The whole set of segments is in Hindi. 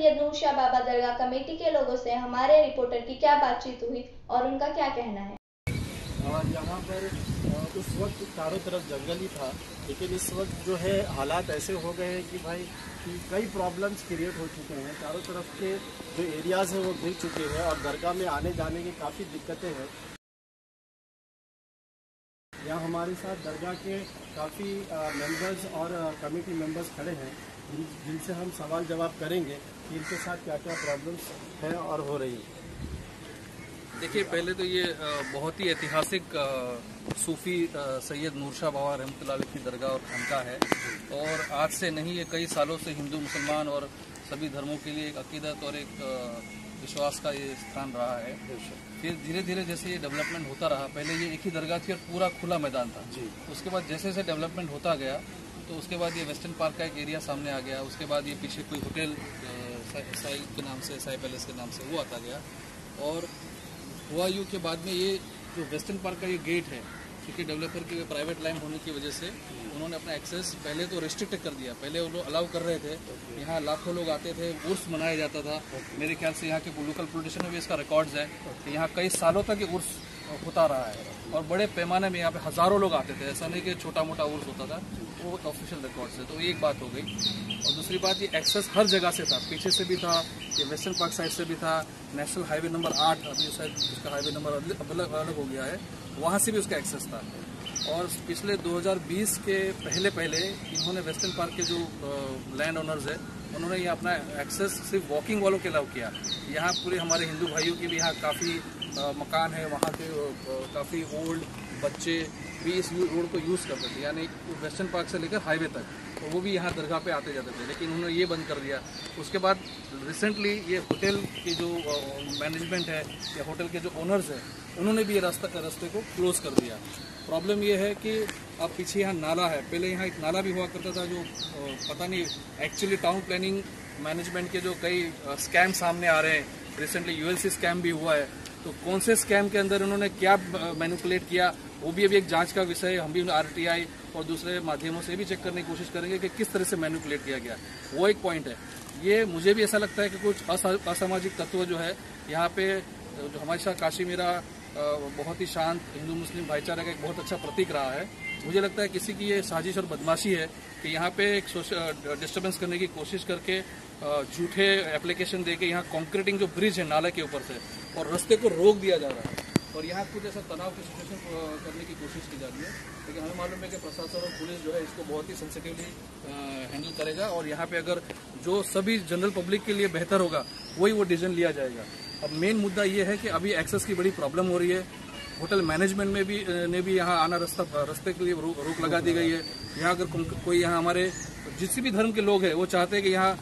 सैयद नूरशाह बाबा दरगाह कमेटी के लोगों से हमारे रिपोर्टर की क्या बातचीत हुई और उनका क्या कहना है। यहाँ पर उस वक्त चारों तरफ जंगल ही था, लेकिन इस वक्त जो है हालात ऐसे हो गए हैं कि भाई कि कई प्रॉब्लम्स क्रिएट हो चुके हैं। चारों तरफ के जो एरियाज़ हैं वो घिर चुके हैं और दरगाह में आने जाने की काफ़ी दिक्कतें हैं। यहाँ हमारे साथ दरगाह के काफ़ी मेंबर्स और कमेटी मेंबर्स खड़े हैं जिनसे हम सवाल जवाब करेंगे कि इनके साथ क्या क्या प्रॉब्लम्स हैं और हो रही है। देखिए, पहले तो ये बहुत ही ऐतिहासिक सूफी सैयद नूरशाह बाबा रहमतुल्लाह अलैह की दरगाह और खानका है और आज से नहीं, ये कई सालों से हिंदू मुसलमान और सभी धर्मों के लिए एक अकीदत और एक विश्वास का ये स्थान रहा है। फिर धीरे धीरे जैसे ये डेवलपमेंट होता रहा, पहले ये एक ही दरगाह थी और पूरा खुला मैदान था। उसके बाद जैसे जैसे डेवलपमेंट होता गया तो उसके बाद ये वेस्टर्न पार्क का एक एरिया सामने आ गया। उसके बाद ये पीछे कोई होटल साई के नाम से, साई पैलेस के नाम से वो आता गया और हुआ यूँ के बाद में ये जो वेस्टर्न पार्क का ये गेट है, क्योंकि डेवलपर के प्राइवेट लैंड होने की वजह से उन्होंने अपना एक्सेस पहले तो रिस्ट्रिक्ट कर दिया। पहले वो लोग अलाउ कर रहे थे, यहाँ लाखों लोग आते थे, उर्स मनाया जाता था। मेरे ख्याल से यहाँ के लोकल पॉलिटिशियन में भी इसका रिकॉर्ड्स है कि यहाँ कई सालों तक ये उर्स होता रहा है और बड़े पैमाने में यहाँ पे हज़ारों लोग आते थे। ऐसा नहीं कि छोटा मोटा उर्स होता था, वो ऑफिशियल रिकॉर्ड से। तो एक बात हो गई और दूसरी बात, ये एक्सेस हर जगह से था, पीछे से भी था, ये वेस्टर्न पार्क साइड से भी था, नेशनल हाईवे नंबर 8 अभी शायद उसका हाईवे नंबर अलग हो गया है, वहाँ से भी उसका एक्सेस था। और पिछले 2020 के पहले इन्होंने वेस्टर्न पार्क के जो लैंड ओनर्स है उन्होंने ये अपना एक्सेस सिर्फ वॉकिंग वालों के अलाउ किया। यहाँ पूरे हमारे हिंदू भाइयों के भी यहाँ काफ़ी मकान है, वहाँ के काफ़ी ओल्ड बच्चे भी इस रोड को यूज़ करते थे, यानी वेस्टर्न पार्क से लेकर हाईवे तक, तो वो भी यहाँ दरगाह पे आते जाते थे, लेकिन उन्होंने ये बंद कर दिया। उसके बाद रिसेंटली ये होटल की जो मैनेजमेंट है या होटल के जो ओनर्स हैं उन्होंने भी ये रास्ते को क्लोज़ कर दिया। प्रॉब्लम ये है कि अब पीछे यहाँ नाला है, पहले यहाँ एक नाला भी हुआ करता था जो पता नहीं, एक्चुअली टाउन प्लानिंग मैनेजमेंट के जो कई स्कैम सामने आ रहे हैं, रिसेंटली यूएलसी स्कैम भी हुआ है, तो कौन से स्कैम के अंदर उन्होंने क्या मैनिपुलेट किया वो भी अभी एक जांच का विषय है। हम भी आरटीआई और दूसरे माध्यमों से भी चेक करने की कोशिश करेंगे कि किस तरह से मैनिपुलेट किया गया, वो एक पॉइंट है। ये मुझे भी ऐसा लगता है कि कुछ असामाजिक तत्व जो है यहाँ पे, जो हमेशा काशी मेरा बहुत ही शांत हिंदू मुस्लिम भाईचारा का एक बहुत अच्छा प्रतीक रहा है, मुझे लगता है किसी की ये साजिश और बदमाशी है कि यहाँ पे एक डिस्टर्बेंस करने की कोशिश करके झूठे एप्लीकेशन देके यहाँ कॉन्क्रीटिंग जो ब्रिज है नाले के ऊपर से और रास्ते को रोक दिया जा रहा है और यहाँ कुछ ऐसा तनाव की सिचुएशन करने की कोशिश की जा रही है। लेकिन हमें मालूम है कि प्रशासन और पुलिस जो है इसको बहुत ही सेंसिटिवली हैंडल करेगा और यहाँ पे अगर जो सभी जनरल पब्लिक के लिए बेहतर होगा वही वो डिसीजन लिया जाएगा। अब मेन मुद्दा ये है कि अभी एक्सेस की बड़ी प्रॉब्लम हो रही है। होटल मैनेजमेंट में भी यहाँ आना रास्ते के लिए रोक लगा दी गई है। यहाँ अगर कोई यहाँ हमारे जिस भी धर्म के लोग हैं वो चाहते हैं कि यहाँ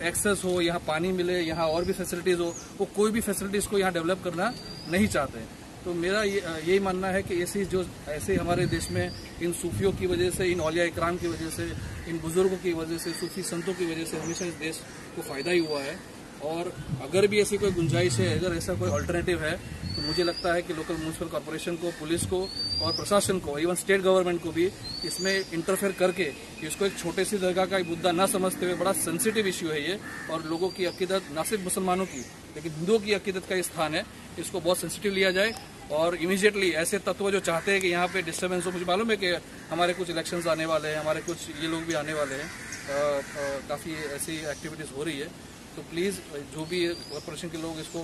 एक्सेस हो, यहाँ पानी मिले, यहाँ और भी फैसिलिटीज़ हो, वो कोई भी फैसिलिटीज़ को यहाँ डेवलप करना नहीं चाहते हैं। तो मेरा यही मानना है कि ऐसे हमारे देश में इन सूफियों की वजह से, इन औलिया इकराम की वजह से, इन बुजुर्गों की वजह से, सूफी संतों की वजह से हमेशा इस देश को फ़ायदा ही हुआ है। और अगर भी ऐसी कोई गुंजाइश है, अगर ऐसा कोई अल्टरनेटिव है, तो मुझे लगता है कि लोकल म्यूनसिपल कॉर्पोरेशन को, पुलिस को और प्रशासन को, इवन स्टेट गवर्नमेंट को भी इसमें इंटरफेयर करके इसको एक छोटे सी दरगाह का एक मुद्दा न समझते हुए, बड़ा सेंसिटिव इश्यू है ये और लोगों की अकीदत, न सिर्फ मुसलमानों की लेकिन हिंदुओं की अकीदत का स्थान है, इसको बहुत सेंसिटिव लिया जाए और इमीडिएटली ऐसे तत्व जो चाहते हैं कि यहाँ पे डिस्टर्बेंस हो, मुझे मालूम है कि हमारे कुछ इलेक्शंस आने वाले हैं, हमारे कुछ ये लोग भी आने वाले हैं, काफ़ी ऐसी एक्टिविटीज़ हो रही है, तो प्लीज़ जो भी कॉर्पोरेशन के लोग इसको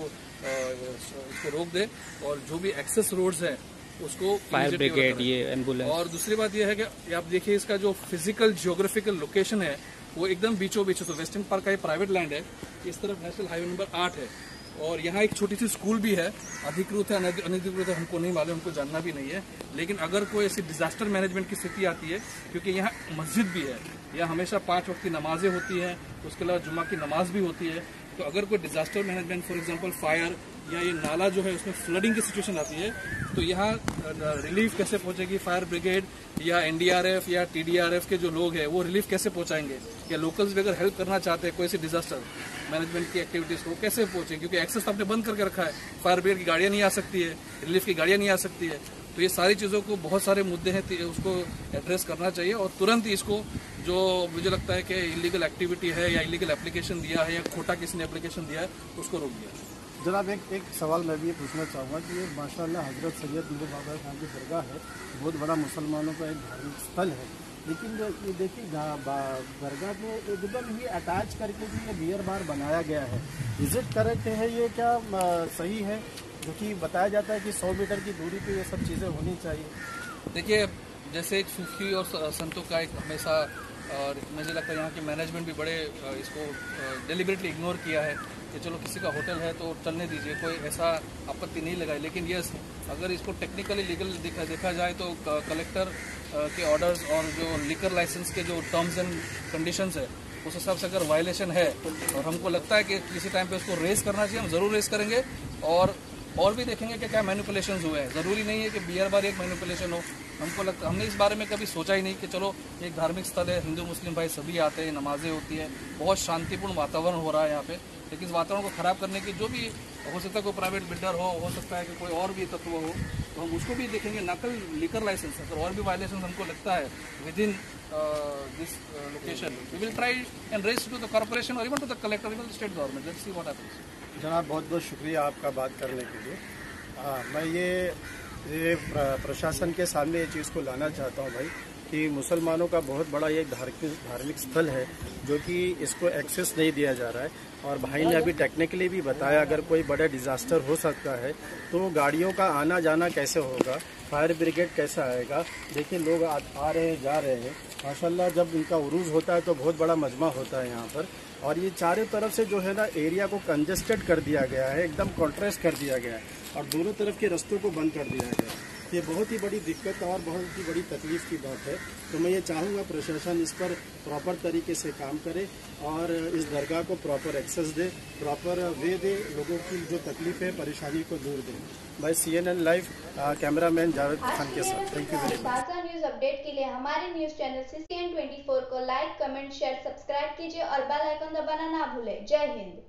रोक दे और जो भी एक्सेस रोड्स हैं उसको फायर ब्रिगेड, ये एम्बुलेंस। और दूसरी बात यह है कि आप देखिए इसका जो फिजिकल जियोग्राफिकल लोकेशन है वो एकदम बीचों बीच, तो वेस्टर्न पार्क का ये प्राइवेट लैंड है, इस तरफ नेशनल हाईवे नंबर 8 है और यहाँ एक छोटी सी स्कूल भी है, अधिकृत है अनधिकृत है हमको नहीं मालूम, हमको जानना भी नहीं है। लेकिन अगर कोई ऐसी डिजास्टर मैनेजमेंट की स्थिति आती है, क्योंकि यहाँ मस्जिद भी है, यहाँ हमेशा 5 वक्त की नमाजें होती हैं, उसके अलावा जुम्मा की नमाज भी होती है, तो अगर कोई disaster management for example fire या ये नाला जो है उसमें फ्लडिंग की सिचुएशन आती है, तो यहाँ रिलीफ कैसे पहुंचेगी? फायर ब्रिगेड या एनडीआरएफ या टीडीआरएफ के जो लोग हैं वो रिलीफ कैसे पहुंचाएंगे? या लोकल्स भी अगर हेल्प करना चाहते हैं कोई सी डिजास्टर मैनेजमेंट की एक्टिविटीज़ को कैसे पहुंचेंगे? क्योंकि एक्सेस तो आपने बंद करके रखा है, फायर ब्रिगेड की गाड़ियाँ नहीं आ सकती है, रिलीफ की गाड़ियाँ नहीं आ सकती है। तो ये सारी चीज़ों को, बहुत सारे मुद्दे हैं, उसको एड्रेस करना चाहिए और तुरंत ही इसको जो मुझे लगता है कि इलीगल एक्टिविटी है या इलीगल एप्लीकेशन दिया है या खोटा किसी ने एप्लीकेशन दिया है, उसको रोक दिया। जनाब एक सवाल मैं भी ये पूछना चाहूँगा कि ये माशाअल्लाह हज़रत सैयद नूर बाबा खान की दरगाह है, बहुत बड़ा मुसलमानों का एक धार्मिक स्थल है, लेकिन ये देखिए दरगाह में एकदम ही अटैच करके भी ये बियर बार बनाया गया है। इज इट करेक्ट है ये, क्या सही है? जो कि बताया जाता है कि 100 मीटर की दूरी पे ये सब चीज़ें होनी चाहिए। देखिए, जैसे एक सूफी और संतों का एक हमेशा, और मुझे लगता है यहाँ के मैनेजमेंट भी बड़े इसको डेलिबरेटली इग्नोर किया है कि चलो किसी का होटल है तो चलने दीजिए, कोई ऐसा आपत्ति नहीं लगाई। लेकिन यस, अगर इसको टेक्निकली लीगल देखा जाए तो कलेक्टर के ऑर्डर्स और जो लिकर लाइसेंस के जो टर्म्स एंड कंडीशंस है उस हिसाब से अगर वायलेशन है और हमको लगता है कि किसी टाइम पे उसको रेस करना चाहिए, हम ज़रूर रेस करेंगे और भी देखेंगे कि क्या मैनिपुलेशंस हुए हैं। ज़रूरी नहीं है कि बियर बार एक मैनिपुलेशन हो। हमको लगता, हमने इस बारे में कभी सोचा ही नहीं कि चलो एक धार्मिक स्थल है, हिंदू मुस्लिम भाई सभी आते हैं, नमाजें होती है, बहुत शांतिपूर्ण वातावरण हो रहा है यहाँ पे। लेकिन इस वातावरण को ख़राब करने की जो भी हो सकता है, कोई प्राइवेट बिल्डर हो सकता है कि कोई और भी तत्व हो, तो हम उसको भी देखेंगे। नकल लिकर लाइसेंस अगर और भी वायलेशन हमको लगता है within this location, we will try and raise to the corporation और even to the collector, even the state government, let's see what happens. जनाब बहुत बहुत शुक्रिया आपका बात करने के लिए। मैं ये प्रशासन के सामने ये चीज़ को लाना चाहता हूँ भाई कि मुसलमानों का बहुत बड़ा ये धार्मिक स्थल है जो कि इसको एक्सेस नहीं दिया जा रहा है। और भाई ने अभी टेक्निकली भी बताया अगर कोई बड़ा डिज़ास्टर हो सकता है तो गाड़ियों का आना जाना कैसे होगा, फायर ब्रिगेड कैसा आएगा। देखिए लोग आ रहे हैं, जा रहे हैं माशाल्लाह। जब इनका उरूज होता है तो बहुत बड़ा मजमा होता है यहाँ पर, और ये चारों तरफ से जो है ना एरिया को कंजेस्टेड कर दिया गया है, एकदम कॉन्ट्रास्ट कर दिया गया है और दोनों तरफ के रास्तों को बंद कर दिया गया है। ये बहुत ही बड़ी दिक्कत और बहुत ही बड़ी तकलीफ की बात है। तो मैं ये चाहूँगा प्रशासन इस पर प्रॉपर तरीके से काम करे और इस दरगाह को प्रॉपर एक्सेस दे, प्रॉपर वे दे, लोगों की जो तकलीफ है परेशानी को दूर दे। भाई CNN live cameraman Javed Khan के साथ, थैंक यू वेरी मच। ताज़ा न्यूज अपडेट के लिए हमारे न्यूज चैनल CCN24 को लाइक, कमेंट, शेयर, सब्सक्राइब कीजिए और बेल आइकन दबाना ना भूलें। जय हिंद।